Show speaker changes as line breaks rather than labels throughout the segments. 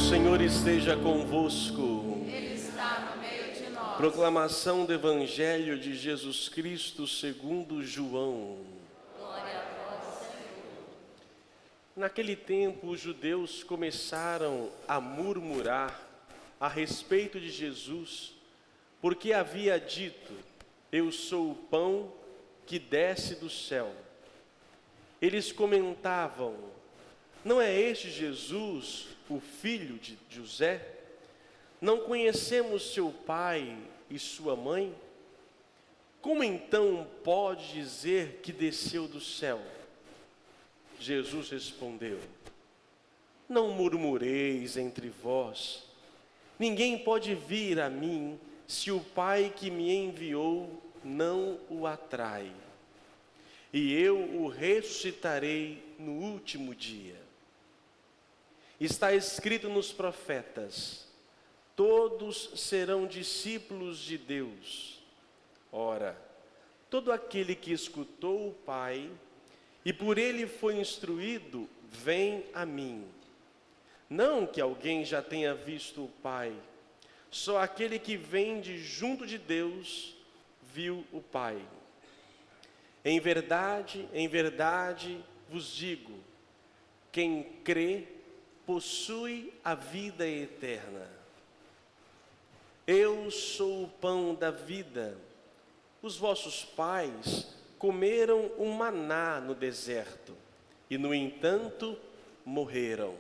Senhor esteja convosco.
Ele está no meio de nós.
Proclamação do Evangelho de Jesus Cristo segundo João.
Glória a vós, Senhor.
Naquele tempo, os judeus começaram a murmurar a respeito de Jesus, porque havia dito: eu sou o pão que desce do céu. Eles comentavam: não é este Jesus, o filho de José? Não conhecemos seu pai e sua mãe? Como então pode dizer que desceu do céu? Jesus respondeu: não murmureis entre vós. Ninguém pode vir a mim se o Pai que me enviou não o atrai. E eu o ressuscitarei no último dia. Está escrito nos profetas: todos serão discípulos de Deus. Ora, todo aquele que escutou o Pai e por ele foi instruído, vem a mim. Não que alguém já tenha visto o Pai, só aquele que vem de junto de Deus viu o Pai. Em verdade vos digo, quem crê possui a vida eterna. Eu sou o pão da vida. Os vossos pais comeram um maná no deserto e, no entanto, morreram.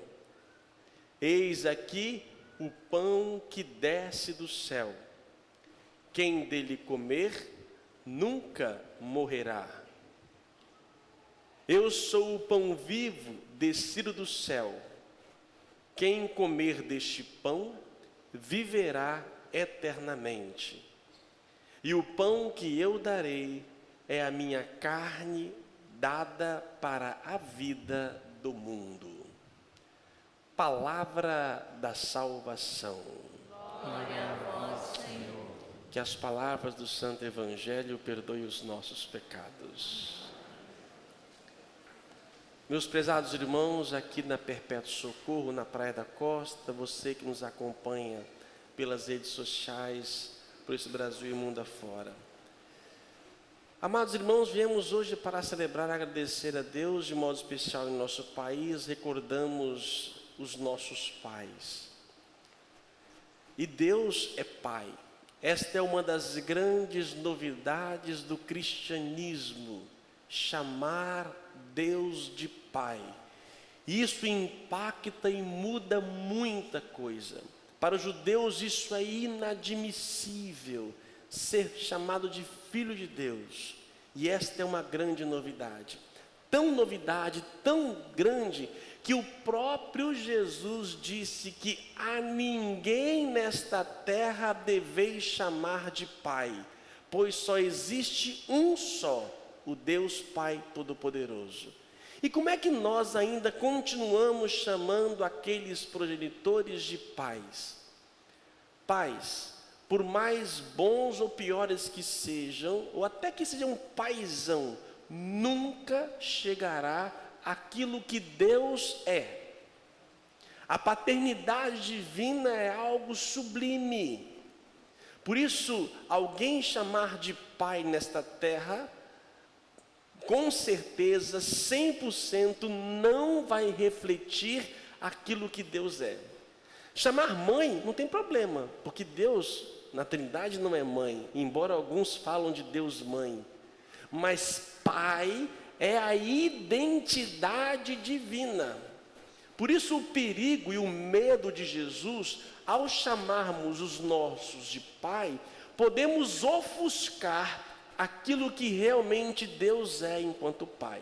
Eis aqui o pão que desce do céu. Quem dele comer nunca morrerá. Eu sou o pão vivo descido do céu. Quem comer deste pão viverá eternamente. E o pão que eu darei é a minha carne dada para a vida do mundo. Palavra da salvação.
Glória a vós, Senhor.
Que as palavras do Santo Evangelho perdoem os nossos pecados. Meus prezados irmãos, aqui na Perpétuo Socorro, na Praia da Costa, você que nos acompanha pelas redes sociais, por esse Brasil e mundo afora. Amados irmãos, viemos hoje para celebrar e agradecer a Deus de modo especial em nosso país. Recordamos os nossos pais. E Deus é Pai. Esta é uma das grandes novidades do cristianismo, chamar Deus de Pai. Isso impacta e muda muita coisa. Para os judeus isso é inadmissível, ser chamado de filho de Deus. E esta é uma grande novidade. Tão grande, que o próprio Jesus disse que a ninguém nesta terra deveis chamar de Pai, pois só existe um só, o Deus Pai Todo-Poderoso. E como é que nós ainda continuamos chamando aqueles progenitores de pais? Pais, por mais bons ou piores que sejam, ou até que seja um paizão, nunca chegará aquilo que Deus é. A paternidade divina é algo sublime. Por isso, alguém chamar de pai nesta terra, com certeza, 100% não vai refletir aquilo que Deus é. Chamar mãe não tem problema, porque Deus, na Trindade, não é mãe, embora alguns falam de Deus mãe. Mas Pai é a identidade divina. Por isso o perigo e o medo de Jesus, ao chamarmos os nossos de Pai, podemos ofuscar aquilo que realmente Deus é enquanto Pai.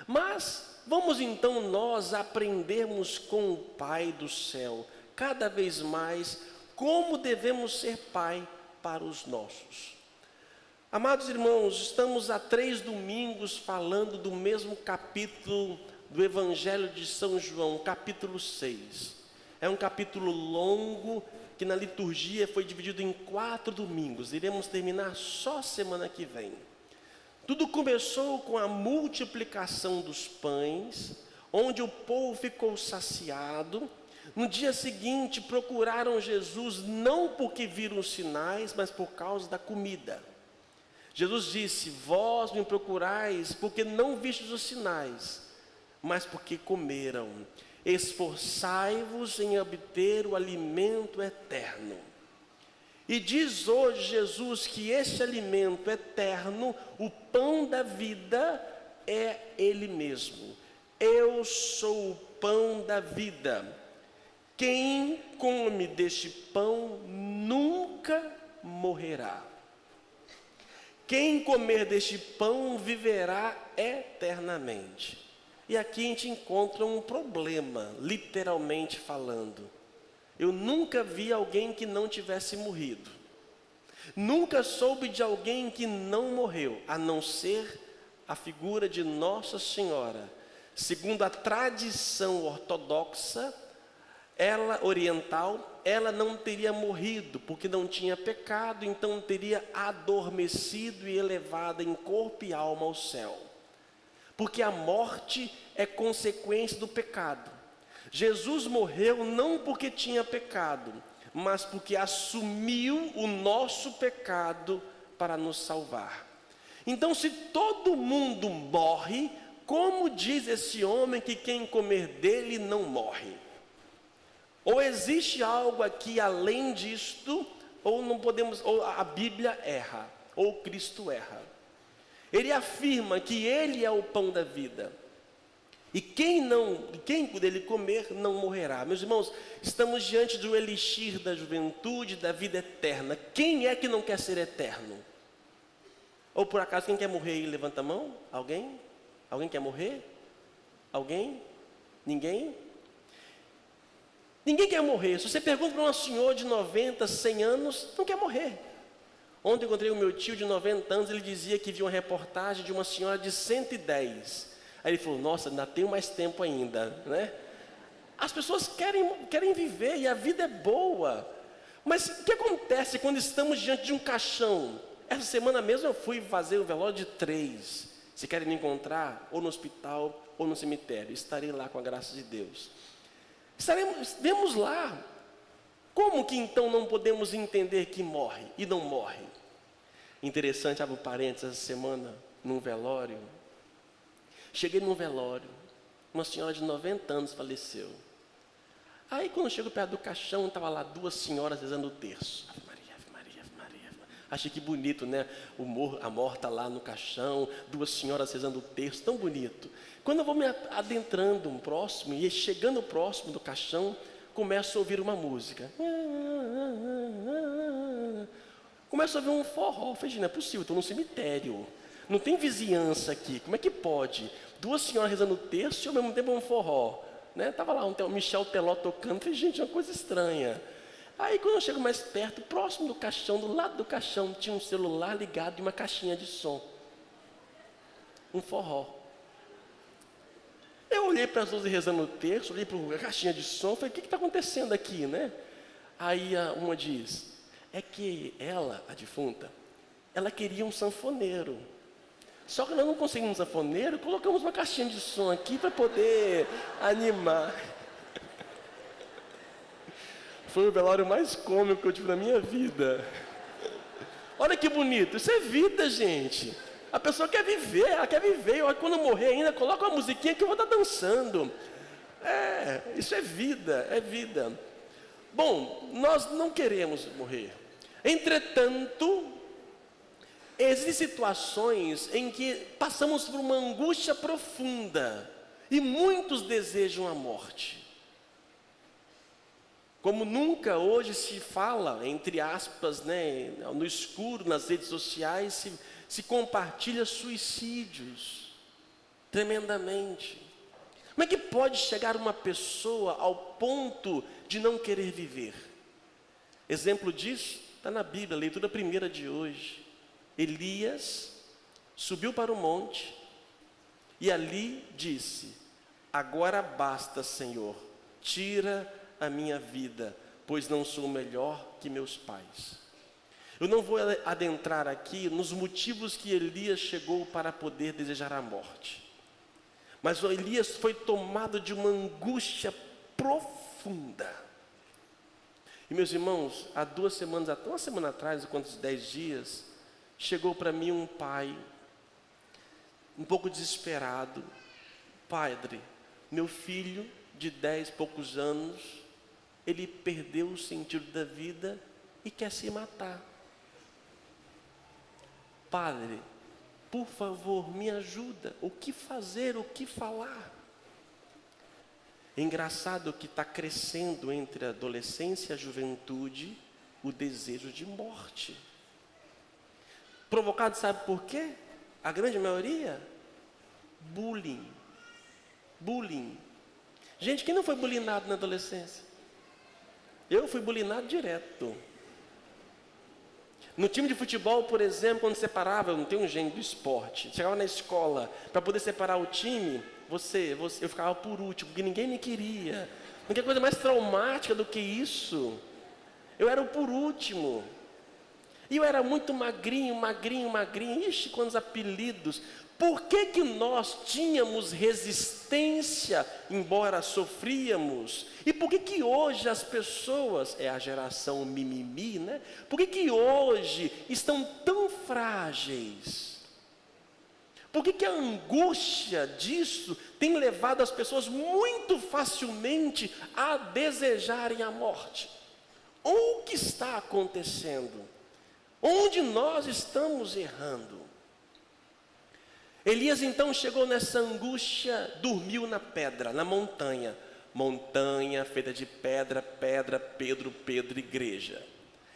Mas vamos então nós aprendermos com o Pai do céu, cada vez mais, como devemos ser Pai para os nossos. Amados irmãos, estamos há 3 domingos falando do mesmo capítulo do Evangelho de São João, capítulo 6. É um capítulo longo, que na liturgia foi dividido em 4 domingos. Iremos terminar só semana que vem. Tudo começou com a multiplicação dos pães, onde o povo ficou saciado. No dia seguinte, procuraram Jesus não porque viram os sinais, mas por causa da comida. Jesus disse: vós me procurais porque não vistes os sinais, mas porque comeram. Esforçai-vos em obter o alimento eterno. E diz hoje Jesus que esse alimento eterno, o pão da vida, é Ele mesmo. Eu sou o pão da vida. Quem come deste pão nunca morrerá. Quem comer deste pão viverá eternamente. E aqui a gente encontra um problema, literalmente falando. Eu nunca vi alguém que não tivesse morrido. Nunca soube de alguém que não morreu, a não ser a figura de Nossa Senhora. Segundo a tradição ortodoxa, oriental, ela não teria morrido, porque não tinha pecado, então teria adormecido e elevada em corpo e alma ao céu. Porque a morte é consequência do pecado. Jesus morreu não porque tinha pecado, mas porque assumiu o nosso pecado para nos salvar. Então, se todo mundo morre, como diz esse homem que quem comer dele não morre? Ou existe algo aqui além disto, ou não podemos, ou a Bíblia erra, ou Cristo erra. Ele afirma que Ele é o pão da vida. E quem dele comer não morrerá. Meus irmãos, estamos diante do elixir da juventude, da vida eterna. Quem é que não quer ser eterno? Ou por acaso quem quer morrer aí, levanta a mão? Alguém? Alguém quer morrer? Alguém? Ninguém? Ninguém quer morrer. Se você pergunta para um senhor de 90, 100 anos, não quer morrer. Ontem eu encontrei o meu tio de 90 anos, ele dizia que viu uma reportagem de uma senhora de 110. Aí ele falou: nossa, ainda tenho mais tempo ainda, né? As pessoas querem viver e a vida é boa. Mas o que acontece quando estamos diante de um caixão? Essa semana mesmo eu fui fazer o velório de 3. Se querem me encontrar, ou no hospital, ou no cemitério, estarei lá com a graça de Deus. Vemos lá. Como que então não podemos entender que morre e não morre? Interessante, abro parênteses, essa semana, num velório. Cheguei num velório, uma senhora de 90 anos faleceu. Aí quando eu chego perto do caixão, estava lá 2 senhoras rezando o terço. Ave Maria, Ave Maria, Ave Maria. Achei que bonito, né? A morta lá no caixão, 2 senhoras rezando o terço, tão bonito. Quando eu vou me adentrando próximo, e chegando próximo do caixão, começo a ouvir uma música. Começo a ouvir um forró. Eu falei: não é possível, estou num cemitério. Não tem vizinhança aqui, como é que pode? 2 senhoras rezando o terço e ao mesmo tempo um forró. Estava lá o Michel Teló tocando. Eu falei: gente, é uma coisa estranha. Aí quando eu chego mais perto, próximo do caixão, do lado do caixão, tinha um celular ligado e uma caixinha de som. Um forró. Eu olhei para as 12 rezando o terço, olhei para a caixinha de som, falei: o que está acontecendo aqui, né? Aí uma diz: é que ela, a defunta, ela queria um sanfoneiro. Só que nós não conseguimos um sanfoneiro, colocamos uma caixinha de som aqui para poder animar. Foi o velório mais cômico que eu tive na minha vida. Olha que bonito, isso é vida, gente. A pessoa quer viver, ela quer viver. Quando eu morrer ainda, coloca uma musiquinha que eu vou estar dançando. Isso é vida, é vida. Bom, nós não queremos morrer. Entretanto, existem situações em que passamos por uma angústia profunda e muitos desejam a morte. Como nunca hoje se fala, entre aspas, no escuro, nas redes sociais, se compartilha suicídios, tremendamente. Como é que pode chegar uma pessoa ao ponto de não querer viver? Exemplo disso está na Bíblia, leitura primeira de hoje. Elias subiu para o monte e ali disse: agora basta, Senhor, tira a minha vida, pois não sou melhor que meus pais. Eu não vou adentrar aqui nos motivos que Elias chegou para poder desejar a morte. Mas o Elias foi tomado de uma angústia profunda profunda. E meus irmãos, há uma semana atrás, quantos 10 dias, chegou para mim um pai, um pouco desesperado. Padre, meu filho de 10 e poucos anos, ele perdeu o sentido da vida e quer se matar. Padre, por favor, me ajuda. O que fazer, o que falar? É engraçado que está crescendo entre a adolescência e a juventude o desejo de morte. Provocado, sabe por quê? A grande maioria? Bullying. Gente, quem não foi bullyingado na adolescência? Eu fui bullyingado direto. No time de futebol, por exemplo, quando separava, eu não tenho um gênio do esporte, chegava na escola, para poder separar o time, eu ficava por último, porque ninguém me queria. Não tem coisa mais traumática do que isso. Eu era o por último. E eu era muito magrinho. Ixi, quantos apelidos. Por que nós tínhamos resistência, embora sofríamos? E por que hoje as pessoas, é a geração mimimi, né? Por que hoje estão tão frágeis? Por que a angústia disso tem levado as pessoas muito facilmente a desejarem a morte? O que está acontecendo? Onde nós estamos errando? Elias então chegou nessa angústia, dormiu na pedra, na montanha. Montanha feita de pedra, Pedro, igreja.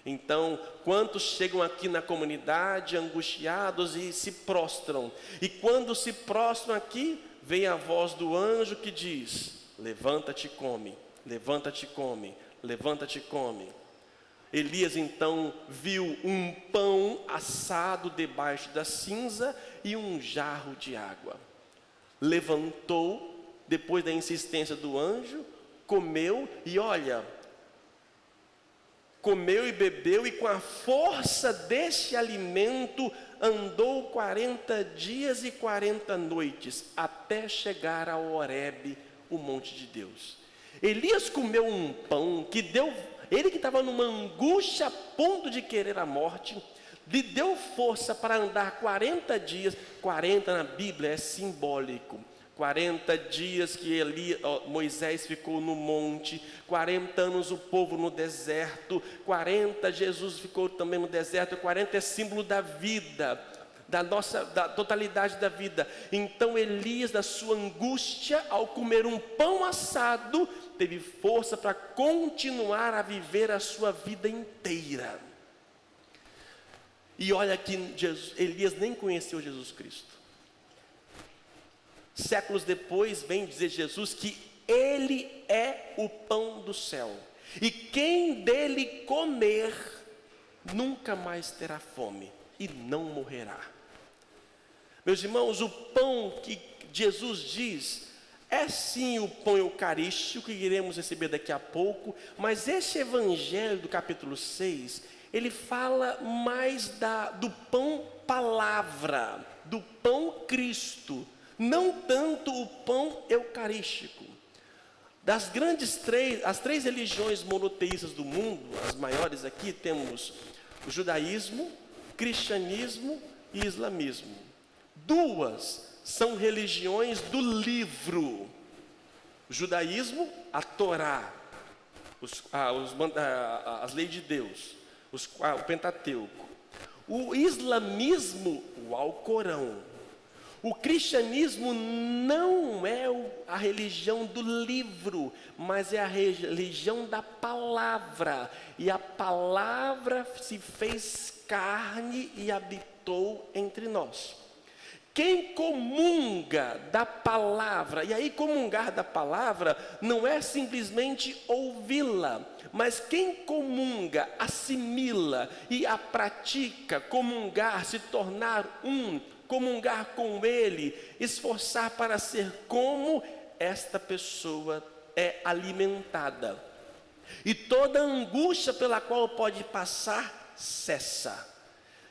Então, quantos chegam aqui na comunidade angustiados e se prostram? E quando se prostram aqui, vem a voz do anjo que diz: levanta-te e come, levanta-te e come, levanta-te e come. Elias então viu um pão assado debaixo da cinza e um jarro de água. Levantou, depois da insistência do anjo, comeu e olha, comeu e bebeu, e com a força desse alimento andou 40 dias e 40 noites, até chegar a Horebe, o monte de Deus. Elias comeu um pão que deu, ele que estava numa angústia a ponto de querer a morte, lhe deu força para andar 40 dias, 40 na Bíblia é simbólico. 40 dias que Moisés ficou no monte, 40 anos o povo no deserto, 40 Jesus ficou também no deserto, 40 é símbolo da vida, da totalidade da vida. Então Elias, da sua angústia, ao comer um pão assado, teve força para continuar a viver a sua vida inteira. E olha que Elias nem conheceu Jesus Cristo. Séculos depois vem dizer Jesus que Ele é o pão do céu, e quem dele comer nunca mais terá fome e não morrerá. Meus irmãos, o pão que Jesus diz é sim o pão eucarístico que iremos receber daqui a pouco, mas esse evangelho do capítulo 6, ele fala mais do pão palavra, do pão Cristo, não tanto o pão eucarístico. As três religiões monoteístas do mundo, as maiores aqui, temos o judaísmo, cristianismo e islamismo. Duas são religiões do livro. O judaísmo, a Torá, as leis de Deus, o Pentateuco. O islamismo, o Alcorão. O cristianismo não é a religião do livro, mas é a religião da palavra. E a palavra se fez carne e habitou entre nós. Quem comunga da palavra, e aí comungar da palavra não é simplesmente ouvi-la, mas quem comunga, assimila e a pratica, comungar, se tornar comungar com Ele, esforçar para ser como esta pessoa é alimentada. E toda angústia pela qual pode passar, cessa.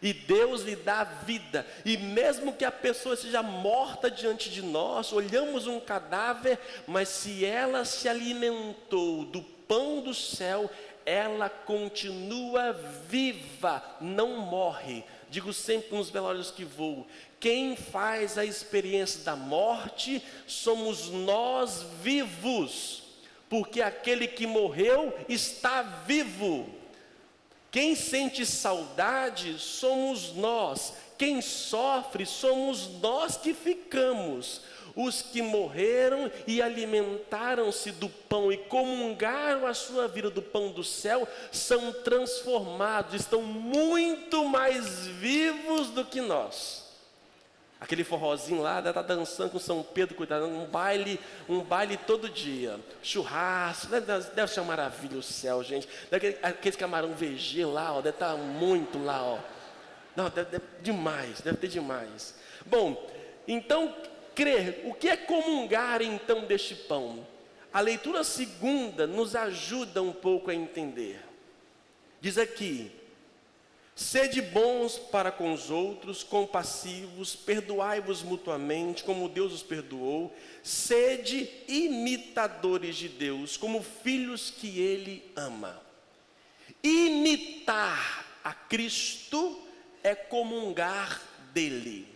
E Deus lhe dá vida. E mesmo que a pessoa seja morta diante de nós, olhamos um cadáver, mas se ela se alimentou do pão do céu, ela continua viva, não morre. Digo sempre nos velórios que vou, quem faz a experiência da morte somos nós vivos, porque aquele que morreu está vivo. Quem sente saudade somos nós, quem sofre somos nós que ficamos. Os que morreram e alimentaram-se do pão e comungaram a sua vida do pão do céu, são transformados, estão muito mais vivos do que nós. Aquele forrozinho lá, deve estar dançando com São Pedro, cuidado, um baile todo dia, churrasco, deve ser uma maravilha o céu, gente. Aqueles camarão VG lá, ó, deve estar muito lá, ó. Não, deve ter demais. Bom, então, crer, o que é comungar então deste pão? A leitura segunda nos ajuda um pouco a entender. Diz aqui: sede bons para com os outros, compassivos, perdoai-vos mutuamente, como Deus os perdoou. Sede imitadores de Deus, como filhos que Ele ama. Imitar a Cristo é comungar dele.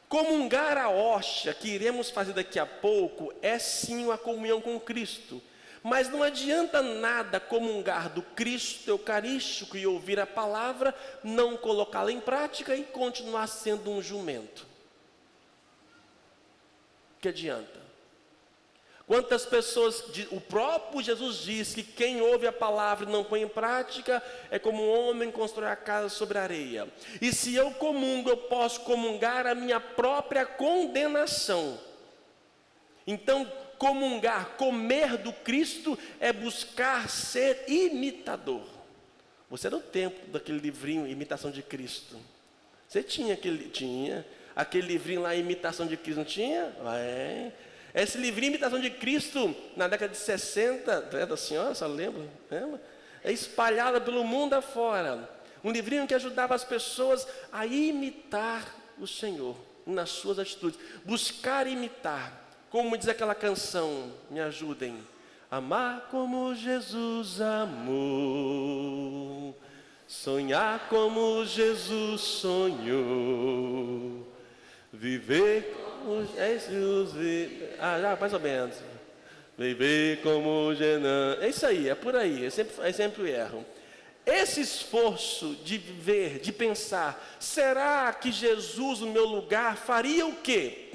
Comungar a hóstia, que iremos fazer daqui a pouco, é sim uma comunhão com Cristo. Mas não adianta nada comungar do Cristo eucarístico e ouvir a palavra, não colocá-la em prática e continuar sendo um jumento. Que adianta? Quantas pessoas, o próprio Jesus disse que quem ouve a palavra e não põe em prática é como um homem constrói a casa sobre a areia. E se eu comungo, eu posso comungar a minha própria condenação. Então, comungar, comer do Cristo é buscar ser imitador. Você era o tempo daquele livrinho Imitação de Cristo. Você tinha aquele livrinho lá, Imitação de Cristo, não tinha? Esse livrinho Imitação de Cristo, na década de 60, é da senhora, só lembra? É espalhado pelo mundo afora. Um livrinho que ajudava as pessoas a imitar o Senhor nas suas atitudes, buscar imitar. Como diz aquela canção, me ajudem. Amar como Jesus amou, sonhar como Jesus sonhou, viver como Jesus vive. Mais ou menos. Viver como Jesus. É isso aí, é por aí, eu sempre erro. Esse esforço de viver, de pensar, será que Jesus no meu lugar faria o quê?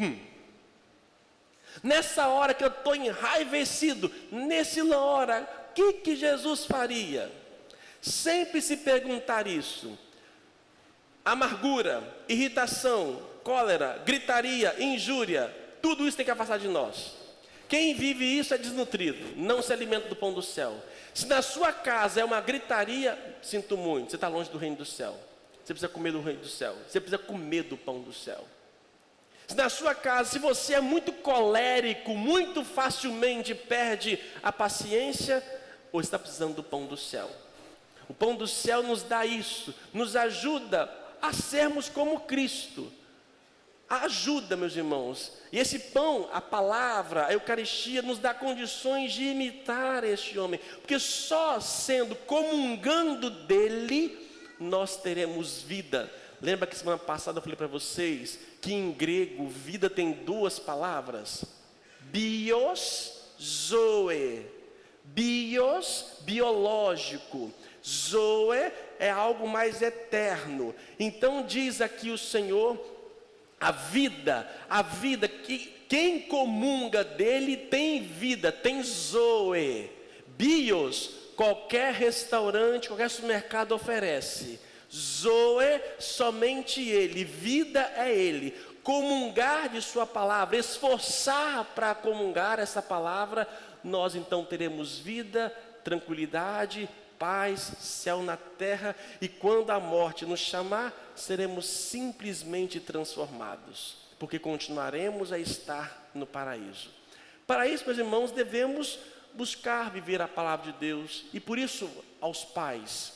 Nessa hora que eu estou enraivecido, nessa hora, o que Jesus faria? Sempre se perguntar isso. Amargura, irritação, cólera, gritaria, injúria, tudo isso tem que afastar de nós. Quem vive isso é desnutrido, não se alimenta do pão do céu. Se na sua casa é uma gritaria, sinto muito, você está longe do reino do céu. Você precisa comer do reino do céu, você precisa comer do pão do céu. Se na sua casa, se você é muito colérico, muito facilmente perde a paciência, ou está precisando do pão do céu. O pão do céu nos dá isso, nos ajuda a sermos como Cristo. Ajuda, meus irmãos. E esse pão, a palavra, a Eucaristia, nos dá condições de imitar este homem. Porque só sendo, comungando dele, nós teremos vida. Lembra que semana passada eu falei para vocês que em grego vida tem duas palavras? Bios, zoe. Bios, biológico. Zoe é algo mais eterno. Então diz aqui o Senhor, a vida, que quem comunga dele tem vida, tem zoe. Bios, qualquer restaurante, qualquer supermercado oferece. Zoe, somente ele, vida é ele. Comungar de sua palavra, esforçar para comungar essa palavra, nós então teremos vida, tranquilidade, paz, céu na terra, e quando a morte nos chamar, seremos simplesmente transformados, porque continuaremos a estar no paraíso. Para isso, meus irmãos, devemos buscar viver a palavra de Deus, e por isso, aos pais,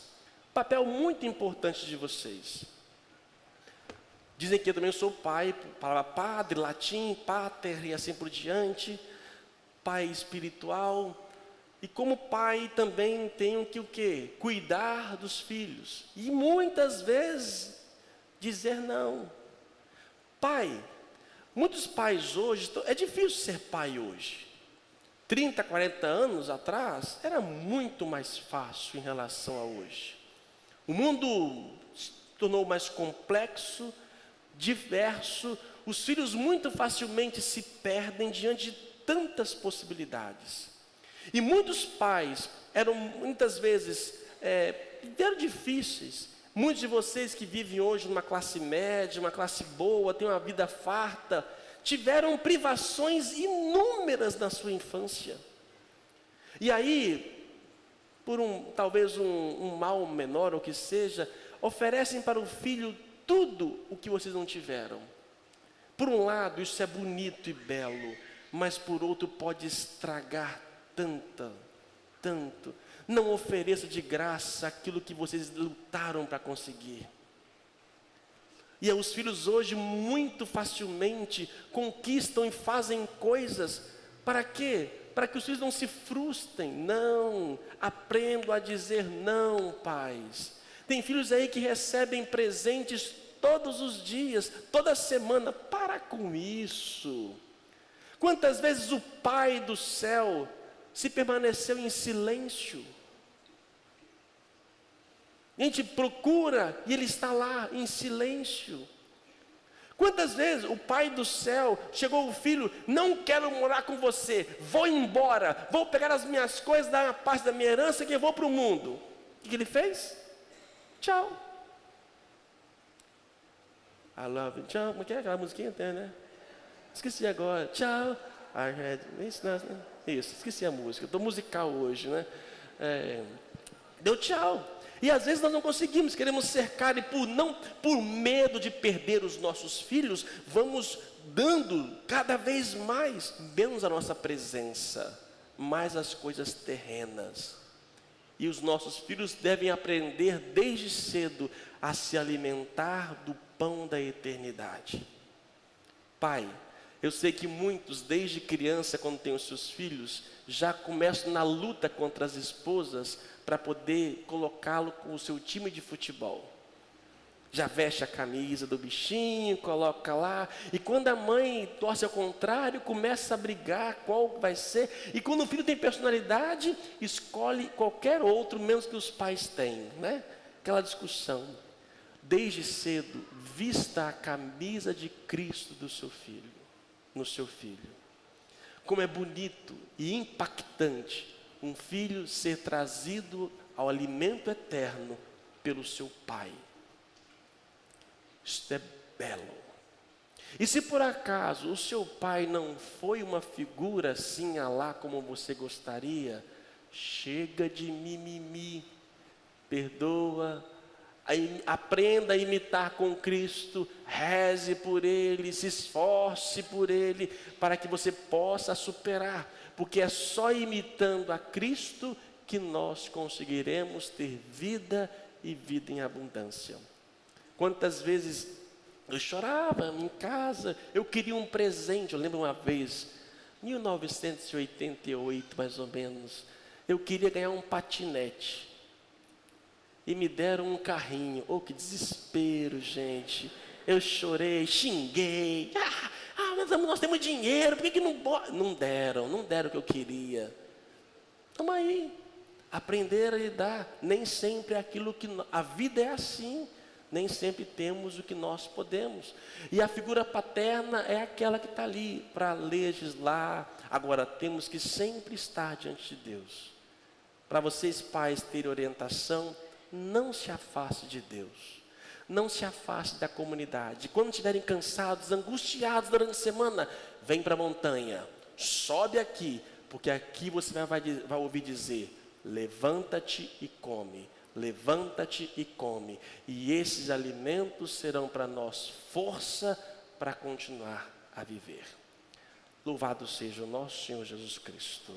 papel muito importante de vocês. Dizem que eu também sou pai, palavra padre, latim, pater e assim por diante, pai espiritual. E como pai também tenho que o quê? Cuidar dos filhos. E muitas vezes dizer não. Pai, muitos pais hoje, é difícil ser pai hoje. 30, 40 anos atrás, era muito mais fácil em relação a hoje. O mundo se tornou mais complexo, diverso, os filhos muito facilmente se perdem diante de tantas possibilidades. E muitos pais eram muitas vezes eram difíceis. Muitos de vocês que vivem hoje numa classe média, uma classe boa, têm uma vida farta, tiveram privações inúmeras na sua infância. E aí, por talvez um mal menor ou que seja, oferecem para o filho tudo o que vocês não tiveram. Por um lado, isso é bonito e belo, mas por outro pode estragar tanto. Não ofereça de graça aquilo que vocês lutaram para conseguir. E os filhos hoje muito facilmente conquistam e fazem coisas. Para quê? Para que os filhos não se frustrem. Não, aprendam a dizer não, pais. Tem filhos aí que recebem presentes todos os dias, toda semana. Para com isso. Quantas vezes o Pai do céu se permaneceu em silêncio? A gente procura e Ele está lá em silêncio. Quantas vezes o Pai do céu chegou o filho, não quero morar com você, vou embora, vou pegar as minhas coisas, dar uma parte da minha herança que eu vou para o mundo. O que ele fez? Tchau. I love you. Tchau. Como é que é aquela musiquinha? Tem, né? Esqueci agora. Tchau. Isso, esqueci a música. Estou musical hoje, né? Deu tchau. E às vezes nós não conseguimos, queremos cercar e por medo de perder os nossos filhos, vamos dando cada vez mais, menos a nossa presença, mais as coisas terrenas. E os nossos filhos devem aprender desde cedo a se alimentar do pão da eternidade. Pai, eu sei que muitos, desde criança, quando têm os seus filhos, já começam na luta contra as esposas para poder colocá-lo com o seu time de futebol. Já veste a camisa do bichinho, coloca lá, e quando a mãe torce ao contrário, começa a brigar qual vai ser, e quando o filho tem personalidade, escolhe qualquer outro, menos que os pais têm, né? Aquela discussão. Desde cedo, vista a camisa de Cristo do seu filho, no seu filho. Como é bonito e impactante um filho ser trazido ao alimento eterno pelo seu pai. Isto é belo. E se por acaso o seu pai não foi uma figura assim alá como você gostaria, chega de mimimi, perdoa, aprenda a imitar com Cristo, reze por Ele, se esforce por Ele, para que você possa superar, porque é só imitando a Cristo que nós conseguiremos ter vida e vida em abundância. Quantas vezes eu chorava em casa, eu queria um presente. Eu lembro uma vez, 1988 mais ou menos, eu queria ganhar um patinete. E me deram um carrinho. Oh, que desespero, gente. Eu chorei, xinguei. Mas nós temos dinheiro, por que não pode? Não deram o que eu queria. Estamos aí. Aprender a lidar. Nem sempre é aquilo que... A vida é assim. Nem sempre temos o que nós podemos. E a figura paterna é aquela que está ali para legislar. Agora, temos que sempre estar diante de Deus. Para vocês, pais, terem orientação, não se afaste de Deus. Não se afaste da comunidade. Quando estiverem cansados, angustiados durante a semana, vem para a montanha. Sobe aqui, porque aqui você vai ouvir dizer: levanta-te e come. Levanta-te e come. E esses alimentos serão para nós força para continuar a viver. Louvado seja o nosso Senhor Jesus Cristo.